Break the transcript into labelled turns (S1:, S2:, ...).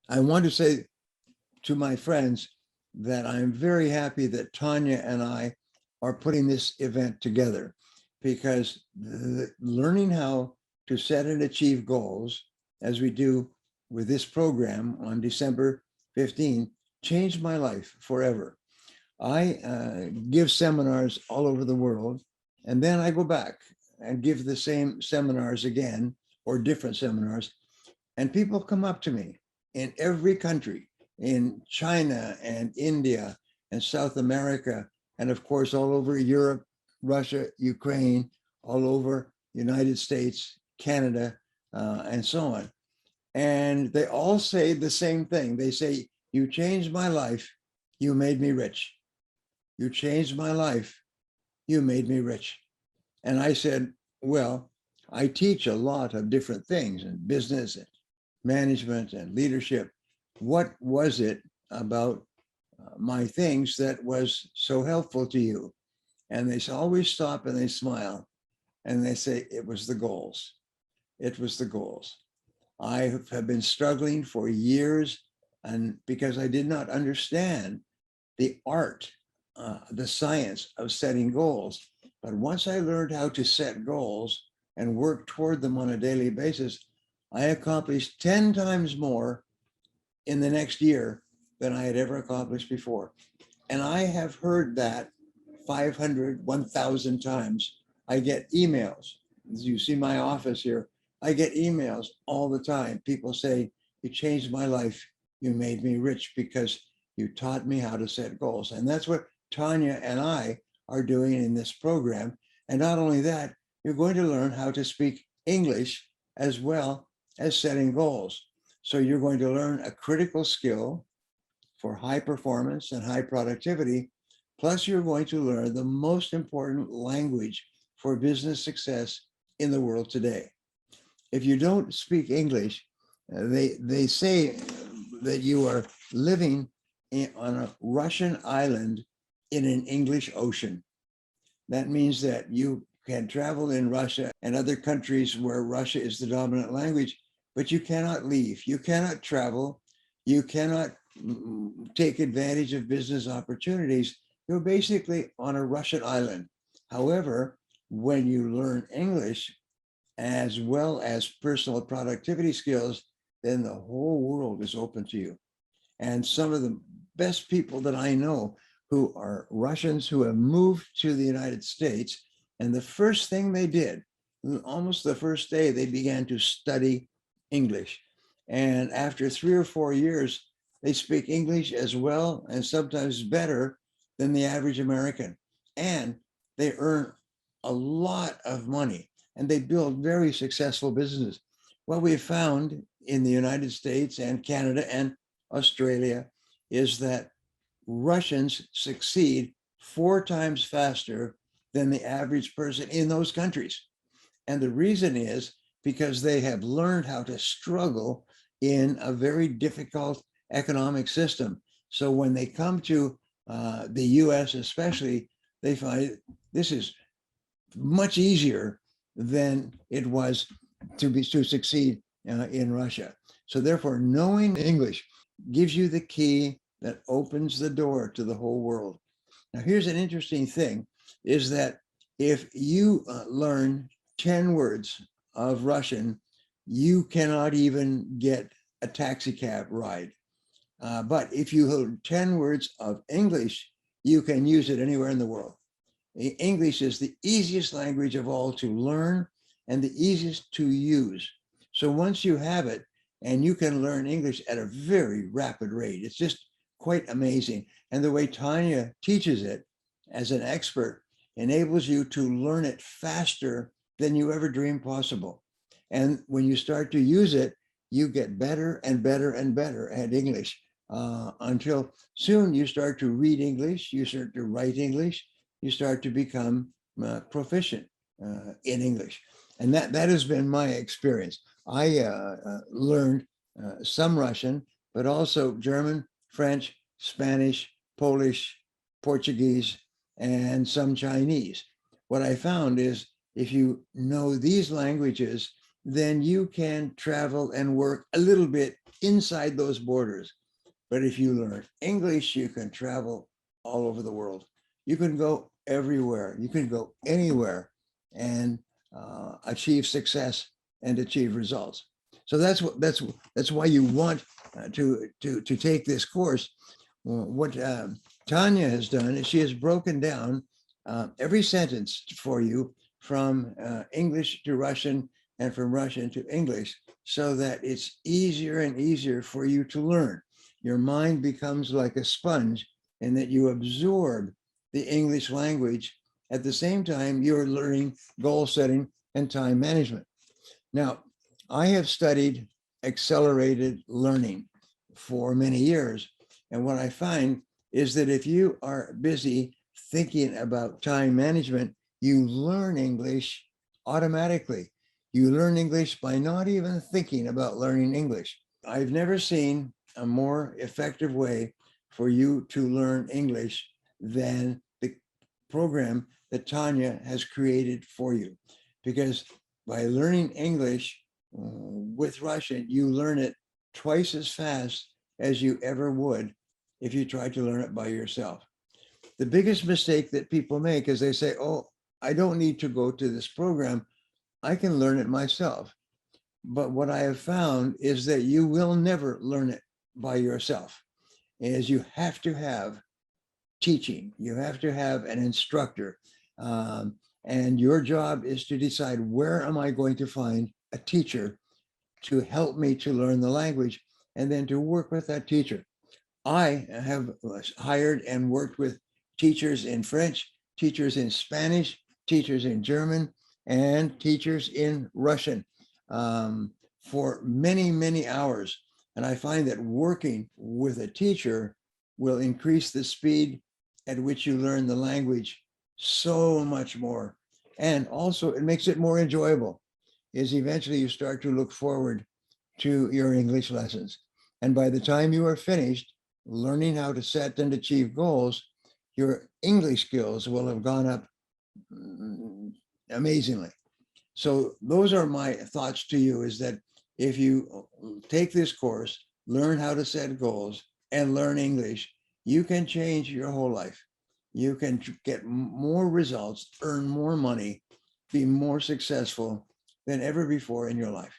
S1: I want to say to my friends that I'm very happy that Tanya and I are putting this event together, because learning how to set and achieve goals, as we do with this program on December 15, changed my life forever. I give seminars all over the world, and then I go back and give the same seminars again, or different seminars, and people come up to me in every country, in China and India and South America, and of course, all over Europe, Russia, Ukraine, all over United States, Canada, and so on. And they all say the same thing. They say, "You changed my life. You made me rich. You changed my life. You made me rich." And I said, well, I teach a lot of different things in business and management and leadership. What was it about my things that was so helpful to you? And they always stop and they smile and they say, it was the goals. It was the goals. I have been struggling for years, and because I did not understand the art, the science of setting goals. But once I learned how to set goals and work toward them on a daily basis, I accomplished 10 times more in the next year than I had ever accomplished before. And I have heard that 500, 1,000 times. I get emails. As you see my office here, I get emails all the time. People say, "You changed my life. You made me rich because you taught me how to set goals." And that's what Tanya and I are doing in this program. And not only that, you're going to learn how to speak English as well as setting goals. So you're going to learn a critical skill for high performance and high productivity. Plus, you're going to learn the most important language for business success in the world today. If you don't speak English, they say that you are living on a Russian island in an English ocean. That means that you can travel in Russia and other countries where Russia is the dominant language, but you cannot leave. You cannot travel. You cannot take advantage of business opportunities. You're basically on a Russian island. However, when you learn English as well as personal productivity skills, then the whole world is open to you. And some of the best people that I know who are Russians who have moved to the United States, and the first thing they did, almost the first day, they began to study English. And after 3 or 4 years, they speak English as well and sometimes better than the average American. And they earn a lot of money and they build very successful businesses. What we found in the United States and Canada and Australia is that Russians succeed 4 times faster than the average person in those countries. And the reason is because they have learned how to struggle in a very difficult economic system. So when they come to the US especially, they find this is much easier than it was to succeed in Russia. So therefore, knowing English gives you the key that opens the door to the whole world. Now, here's an interesting thing, is that if you learn 10 words of Russian, you cannot even get a taxi cab ride. But if you learn 10 words of English, you can use it anywhere in the world. English is the easiest language of all to learn and the easiest to use. So once you have it, and you can learn English at a very rapid rate, it's just quite amazing. And the way Tanya teaches it as an expert enables you to learn it faster than you ever dreamed possible. And when you start to use it, you get better and better and better at English until soon you start to read English, you start to write English, you start to become proficient in English. And that has been my experience. I learned some Russian, but also German, French, Spanish, Polish, Portuguese, and some Chinese. What I found is if you know these languages, then you can travel and work a little bit inside those borders. But if you learn English, you can travel all over the world. You can go everywhere. You can go anywhere and achieve success and achieve results. So that's why you want to take this course. What Tanya has done is she has broken down every sentence for you from English to Russian and from Russian to English, so that it's easier and easier for you to learn. Your mind becomes like a sponge, and that you absorb the English language. At the same time, you're learning goal setting and time management. Now, I have studied accelerated learning for many years. And what I find is that if you are busy thinking about time management, you learn English automatically. You learn English by not even thinking about learning English. I've never seen a more effective way for you to learn English than the program that Tanya has created for you. Because by learning English with Russian, you learn it twice as fast as you ever would if you tried to learn it by yourself. The biggest mistake that people make is they say, oh, I don't need to go to this program. I can learn it myself. But what I have found is that you will never learn it by yourself. Is you have to have teaching. You have to have an instructor. And your job is to decide, where am I going to find a teacher to help me to learn the language, and then to work with that teacher. I have hired and worked with teachers in French, teachers in Spanish, teachers in German, and teachers in Russian for many, many hours. And I find that working with a teacher will increase the speed at which you learn the language so much more. And also it makes it more enjoyable, is eventually you start to look forward to your English lessons. And by the time you are finished learning how to set and achieve goals, your English skills will have gone up amazingly. So those are my thoughts to you, is that if you take this course, learn how to set goals, and learn English, you can change your whole life. You can get more results, earn more money, be more successful than ever before in your life.